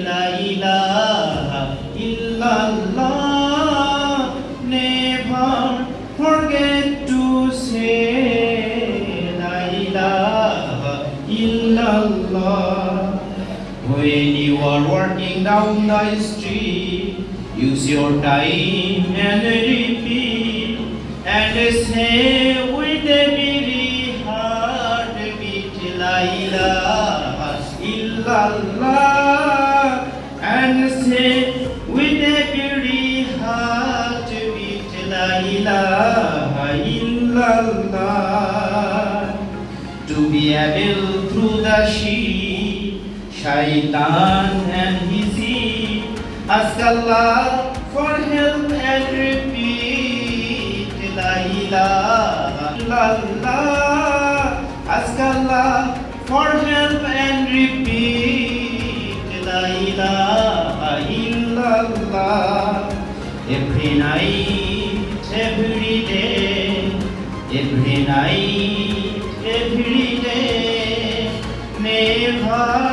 La ilaha illallah. Never forget to say La ilaha illallah. When you are walking down the street, use your time and repeat and say with every heartbeat La ilaha illallah, and say with every heartbeat La ilaha illallah. To be able through the sheep, Shaitan and his Eve, ask Allah for help and repeat La ilaha illallah. Ask Allah for help and repeat La ilaha illallah. Every night, every day, every night, every day, never